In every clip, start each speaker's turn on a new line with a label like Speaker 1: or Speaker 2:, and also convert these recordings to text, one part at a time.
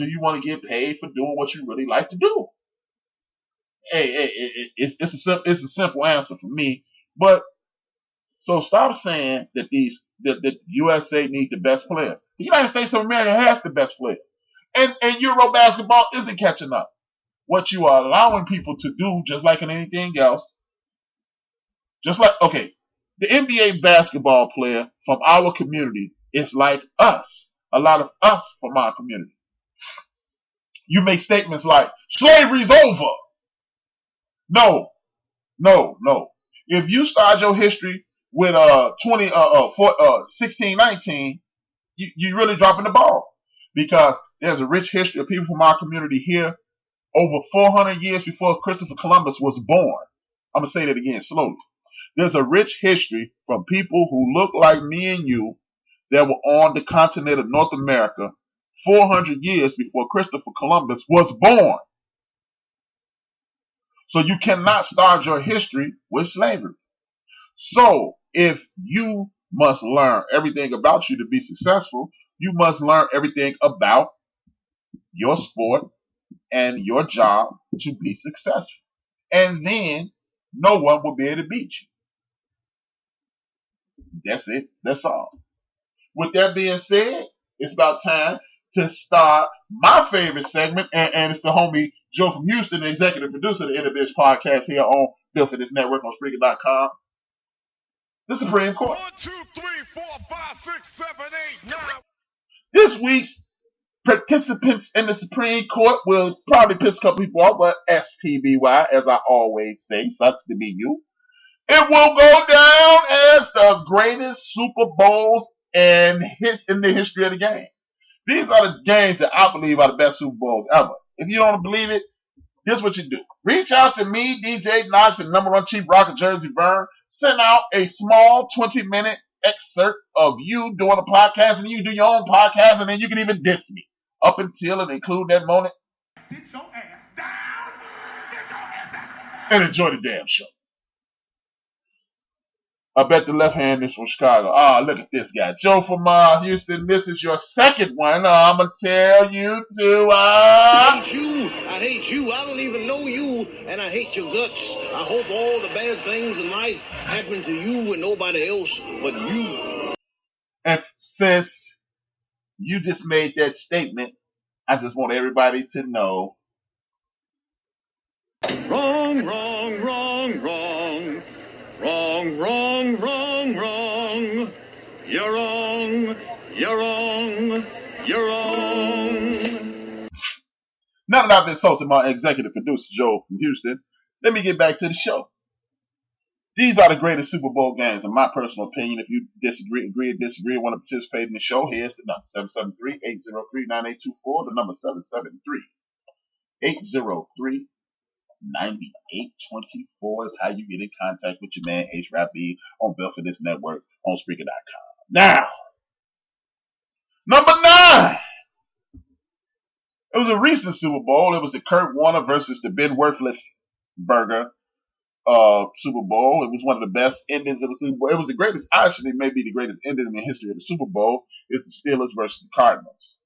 Speaker 1: or do you want to get paid for doing what you really like to do? It's a simple answer for me. But so stop saying that the USA need the best players. The United States of America has the best players, and Euro basketball isn't catching up. What you are allowing people to do, just like in anything else, the NBA basketball player from our community is like us. A lot of us from our community. You make statements like slavery's over. No. If you start your history with 1619, you really dropping the ball, because there's a rich history of people from our community here over 400 years before Christopher Columbus was born. I'm gonna say that again slowly. There's a rich history from people who look like me and you that were on the continent of North America 400 years before Christopher Columbus was born. So you cannot start your history with slavery. So if you must learn everything about you to be successful, you must learn everything about your sport and your job to be successful. And then no one will be able to beat you. That's it. That's all. With that being said, it's about time to start my favorite segment, and it's the homie Joe from Houston, the executive producer of the TEODB Podcast here on Built for This Network on Spreaker.com. The Supreme Court.
Speaker 2: 1, 2, 3, 4, 5, 6, 7, 8, 9.
Speaker 1: This week's participants in the Supreme Court will probably piss a couple people off, but STBY, as I always say, sucks to be you. It will go down as the greatest Super Bowls in the history of the game. These are the games that I believe are the best Super Bowls ever. If you don't believe it, here's what you do. Reach out to me, DJ Knox, and number one Chief Rocker Jersey Vern. Send out a small 20-minute excerpt of you doing a podcast, and you do your own podcast, and then you can even diss me up until and include that moment.
Speaker 2: Sit your ass down. Sit your ass down.
Speaker 1: And enjoy the damn show. I bet the left hand is from Chicago. Look at this guy. Joe from Houston, this is your second one. I'm going to tell you to...
Speaker 3: I hate you. I don't even know you, and I hate your guts. I hope all the bad things in life happen to you and nobody else but you.
Speaker 1: And since you just made that statement, I just want everybody to know...
Speaker 3: Wrong, wrong, wrong, wrong. Wrong, wrong, wrong, wrong. You're wrong, you're wrong, you're wrong.
Speaker 1: Now that I've insulted my executive producer, Joe from Houston, let me get back to the show. These are the greatest Super Bowl games, in my personal opinion. If you disagree, agree, or disagree, or want to participate in the show, here's the number, 773-803-9824, the number 773-803-9824 is how you get in contact with your man HRap B on Built for This Network on Spreaker.com. Now, number 9. It was a recent Super Bowl. It was the Kurt Warner versus the Ben Roethlisberger Super Bowl. It was one of the best endings of the Super Bowl. It was the greatest, actually, maybe the greatest ending in the history of the Super Bowl. It's the Steelers versus the Cardinals.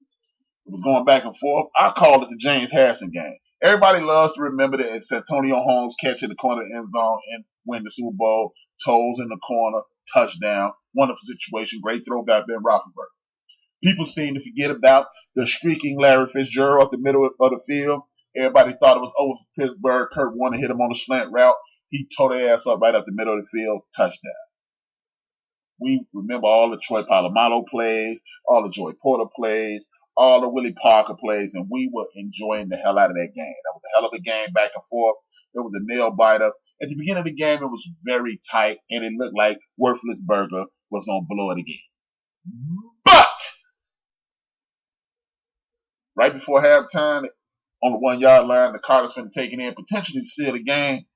Speaker 1: It was going back and forth. I called it the James Harrison game. Everybody loves to remember that it's Antonio Holmes catching the corner of the end zone and win the Super Bowl. Toes in the corner, touchdown. Wonderful situation. Great throw by Ben Roethlisberger. People seem to forget about the streaking Larry Fitzgerald at the middle of the field. Everybody thought it was over for Pittsburgh. Kurt Warner hit him on a slant route. He tore their ass up right up the middle of the field. Touchdown. We remember all the Troy Polamalu plays, all the Joey Porter plays, all the Willie Parker plays, and we were enjoying the hell out of that game. That was a hell of a game back and forth. It was a nail biter. At the beginning of the game, it was very tight, and it looked like Roethlisberger was going to blow it again. But right before halftime, on the 1-yard line, the Cardinals finna take it in, potentially to seal the game.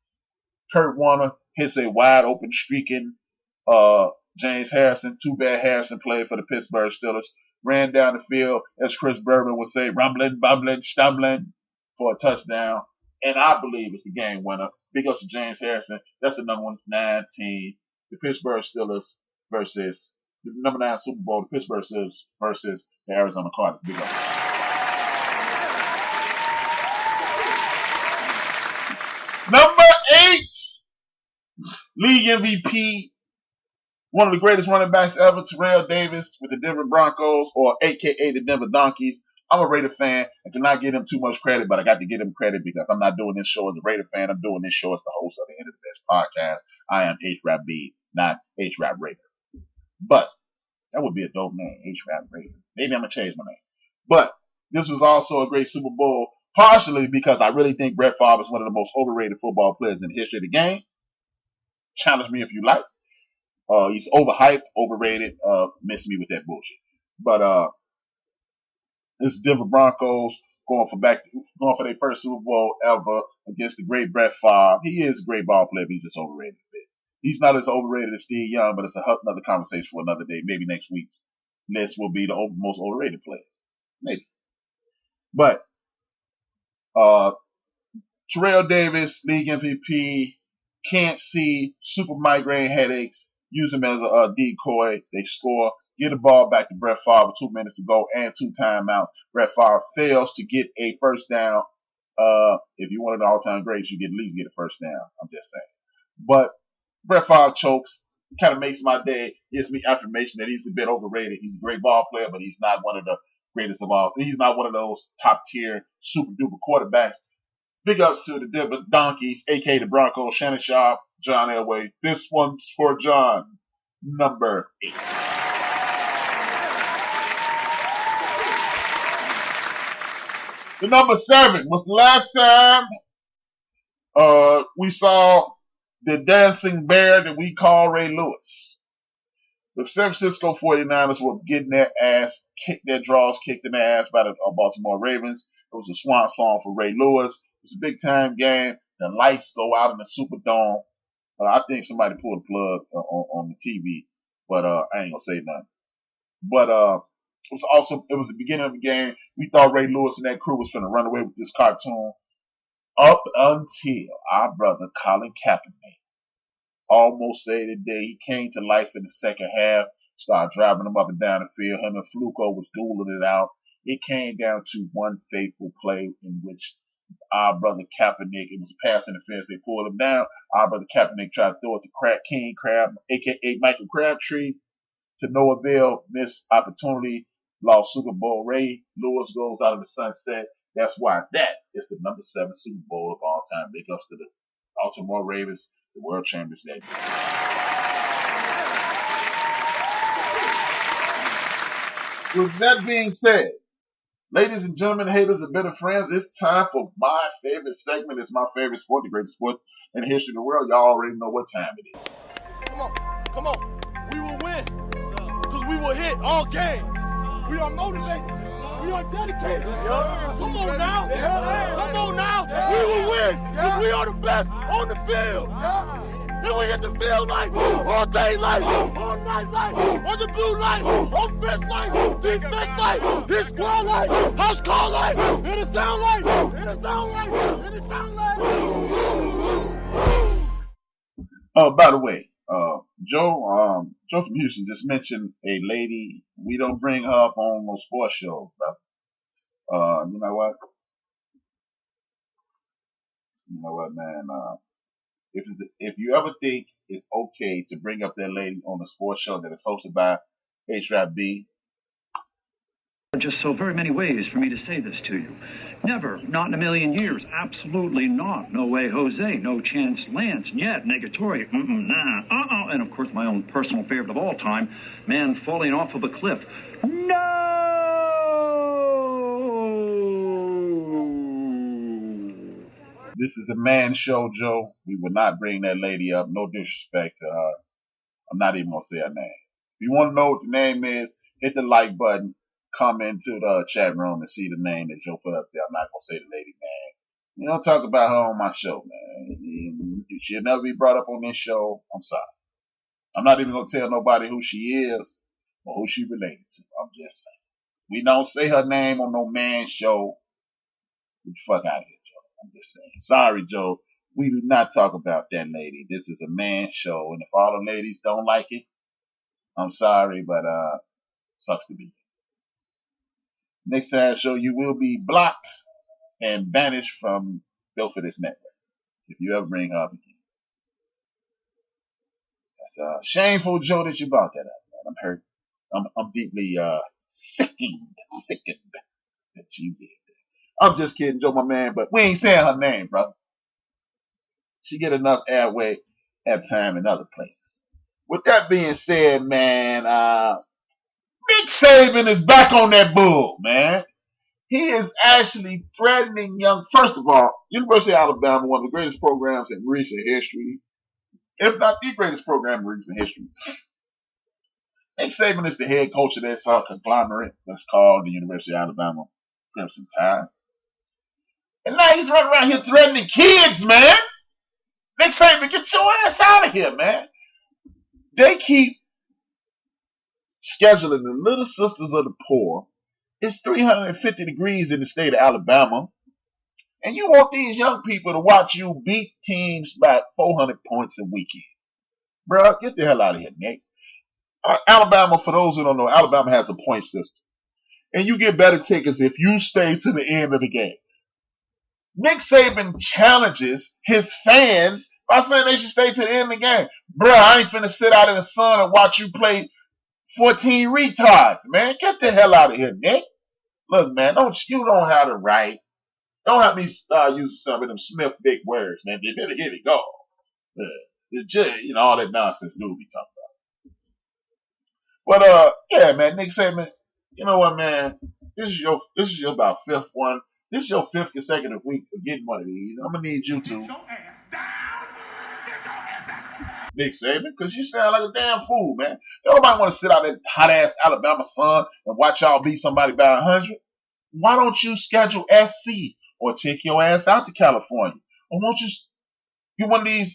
Speaker 1: Kurt Warner hits a wide open streaking James Harrison. Too bad Harrison played for the Pittsburgh Steelers. Ran down the field, as Chris Berman would say, rumbling, bumbling, stumbling for a touchdown. And I believe it's the game winner. Big ups to James Harrison. That's the number 9 team. The Pittsburgh Steelers versus the number 9 Super Bowl. The Pittsburgh Steelers versus the Arizona Cardinals. Big ups. Number 8, league MVP, one of the greatest running backs ever, Terrell Davis with the Denver Broncos, or AKA the Denver Donkeys. I'm a Raider fan. I cannot give him too much credit, but I got to give him credit because I'm not doing this show as a Raider fan. I'm doing this show as the host of the End of the Best podcast. I am HRap B, not HRap Raider. But that would be a dope name, HRap Raider. Maybe I'm going to change my name. But this was also a great Super Bowl, partially because I really think Brett Favre is one of the most overrated football players in the history of the game. Challenge me if you like. He's overhyped, overrated. Miss me with that bullshit. But this Denver Broncos going for their first Super Bowl ever against the great Brett Favre. He is a great ball player, but he's just overrated a bit. He's not as overrated as Steve Young, but it's another conversation for another day. Maybe next week's list will be the most overrated players. Maybe. But Terrell Davis, league MVP, can't see, super migraine headaches, use him as a decoy. They score, get the ball back to Brett Favre with 2 minutes to go and 2 timeouts. Brett Favre fails to get a first down. If you're one of the all-time greats, you at least get a first down. I'm just saying. But Brett Favre chokes, kind of makes my day, gives me affirmation that he's a bit overrated. He's a great ball player, but he's not one of the greatest of all. He's not one of those top-tier, super-duper quarterbacks. Big ups to the Denver Donkeys, a.k.a. the Broncos, Shannon Sharp, John Elway. This one's for John, number 8. The number 7 was the last time we saw the dancing bear that we call Ray Lewis. The San Francisco 49ers were getting their draws kicked in their ass by the Baltimore Ravens. It was a swan song for Ray Lewis. It was a big time game. The lights go out in the Superdome. I think somebody pulled a plug on the TV, but I ain't gonna say nothing. But it was the beginning of the game. We thought Ray Lewis and that crew was gonna run away with this cartoon up until our brother Colin Kaepernick almost saved the day. He came to life in the second half, started driving them up and down the field. Him and Fluco was dueling it out. It came down to one fateful play in which our brother Kaepernick, it was a pass interference, they pulled him down. Our brother Kaepernick tried to throw it to King Crab, a.k.a. Michael Crabtree, to no avail, missed opportunity, lost Super Bowl. Ray Lewis goes out of the sunset. That's why that is the number 7 Super Bowl of all time. Big ups to the Baltimore Ravens, the world champions that year. With that being said, ladies and gentlemen, haters and better friends, it's time for my favorite segment. It's my favorite sport, the greatest sport in the history of the world. Y'all already know what time it is.
Speaker 4: Come on. We will win. Because we will hit all game. We are motivated. We are dedicated. Come on now. Come on now. We will win. Because we are the best on the field. And we hit the field like all day light, all night light, on the blue light, offense light, defense light, his squad light, house call light, and it sound light, and it sound light, and it sound light.
Speaker 1: By the way, Joe from Houston just mentioned a lady. We don't bring her up on no sports shows, bro. You know what? Man? If you ever think it's okay to bring up that lady on a sports show that is hosted by HRap B,
Speaker 5: just so very many ways for me to say this to you. Never, not in a million years, absolutely not. No way, Jose, no chance, Lance, yet, negatory, nah, and of course my own personal favorite of all time, man falling off of a cliff. No!
Speaker 1: This is a man show, Joe. We will not bring that lady up. No disrespect to her. I'm not even going to say her name. If you want to know what the name is, hit the like button. Come into the chat room and see the name that Joe put up there. I'm not going to say the lady name. You don't talk about her on my show, man. She'll never be brought up on this show. I'm sorry. I'm not even going to tell nobody who she is or who she related to. I'm just saying. We don't say her name on no man show. Get the fuck out of here, Joe. I'm just saying. Sorry, Joe. We do not talk about that lady. This is a man show. And if all the ladies don't like it, I'm sorry, but it sucks to be you. Next time show, you will be blocked and banished from Built for This Network. if you ever bring her up again. That's shameful, Joe, that you brought that up, man. I'm hurt. I'm deeply sickened that you did. I'm just kidding, Joe, my man, but we ain't saying her name, brother. She get enough airway at time in other places. With that being said, man, Nick Saban is back on that bull, man. He is actually threatening first of all, University of Alabama, one of the greatest programs in recent history, if not the greatest program in recent history. Nick Saban is the head coach of this conglomerate that's called the University of Alabama Crimson Tide. And now he's running around here threatening kids, man. Nick Saban, get your ass out of here, man. They keep scheduling the Little Sisters of the Poor. It's 350 degrees in the state of Alabama. And you want these young people to watch you beat teams by 400 points a weekend. Bruh, get the hell out of here, Nick. Alabama, for those who don't know, Alabama has a point system. And you get better tickets if you stay to the end of the game. Nick Saban challenges his fans by saying they should stay to the end of the game. Bruh, I ain't finna sit out in the sun and watch you play 14 retards, man. Get the hell out of here, Nick. Look, man, you don't have the right. Don't have me using some of them Smith big words, man. You better here we go. All that nonsense dude be talking about. But yeah, man, Nick Saban, you know what, man? This is your about fifth one. This is your fifth consecutive week of getting one of these. I'm gonna need you to
Speaker 2: Sit your ass down. Sit your ass down.
Speaker 1: Nick Saban, because you sound like a damn fool, man. Nobody want to sit out in hot ass Alabama sun and watch y'all beat somebody by 100. Why don't you schedule SC or take your ass out to California? Or won't you get one of these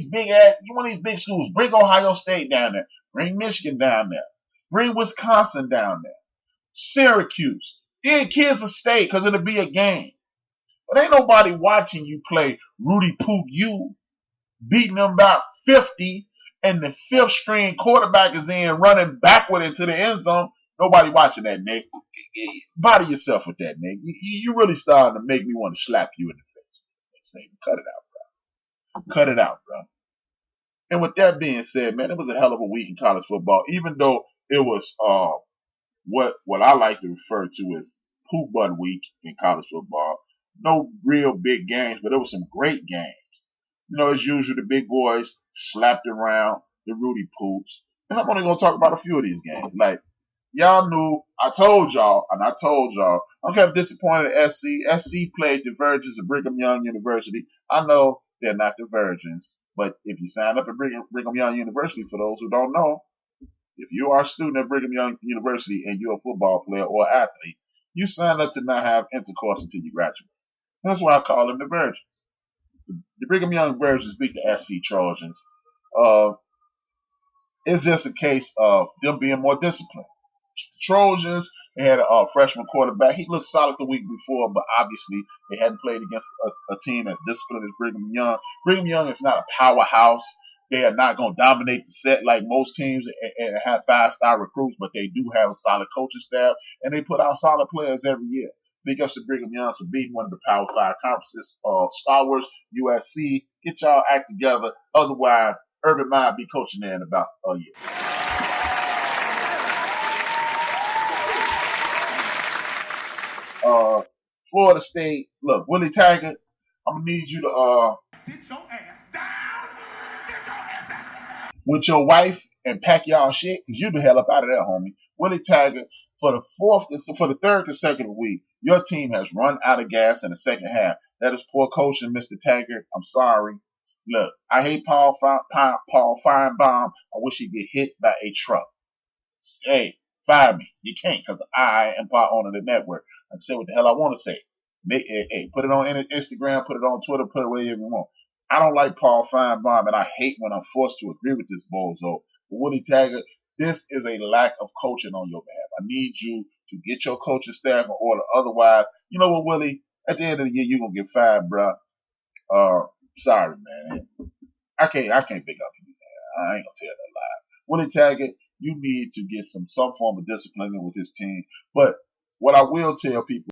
Speaker 1: big schools? Bring Ohio State down there. Bring Michigan down there. Bring Wisconsin down there. Syracuse. Then kids will stay because it'll be a game. But ain't nobody watching you play Rudy Pook U, beating them about 50, and the fifth string quarterback is in running backward into the end zone. Nobody watching that, Nick. Body yourself with that, Nick. You really starting to make me want to slap you in the face. Say, cut it out, bro. Cut it out, bro. And with that being said, man, it was a hell of a week in college football, even though it was what I like to refer to as poop butt week in college football. No real big games, but there were some great games. As usual, the big boys slapped around the Rudy Poops. And I'm only going to talk about a few of these games. Like, y'all knew, I told y'all, I'm kind of disappointed at SC. SC played the Virgins of Brigham Young University. I know they're not the Virgins, but if you sign up at Brigham Young University, for those who don't know, if you are a student at Brigham Young University and you're a football player or athlete, you sign up to not have intercourse until you graduate. That's why I call them the Virgins. The Brigham Young Virgins beat the SC Trojans. It's just a case of them being more disciplined. Trojans, they had a freshman quarterback. He looked solid the week before, but obviously they hadn't played against a team as disciplined as Brigham Young. Brigham Young is not a powerhouse. They are not going to dominate the set like most teams and have 5-star recruits, but they do have a solid coaching staff, and they put out solid players every year. Big ups to Brigham Young for beating one of the Power 5 conferences. Star Wars, USC, get y'all act together. Otherwise, Urban Meyer be coaching there in about a year. Florida State, look, Willie Taggart, I'm going to need you to
Speaker 2: Sit your ass down. Sit your ass down.
Speaker 1: With your wife and pack y'all shit, because you the hell up out of there, homie. Willie Taggart, for the third consecutive week, your team has run out of gas in the second half. That is poor coaching, Mr. Taggart. I'm sorry. Look, I hate Paul Feinbaum. I wish he'd get hit by a truck. Hey, fire me. You can't, because I am part owner of the network. I can say what the hell I want to say. Hey, put it on Instagram, put it on Twitter, put it wherever you want. I don't like Paul Feinbaum, and I hate when I'm forced to agree with this bozo. But Willie Taggart, this is a lack of coaching on your behalf. I need you to get your coaching staff in order. Otherwise, you know what, Willie? At the end of the year, you're going to get fired, bro. Sorry, man. I can't pick up you, man. I ain't going to tell that lie. Willie Taggart, you need to get some form of discipline with this team. But what I will tell people,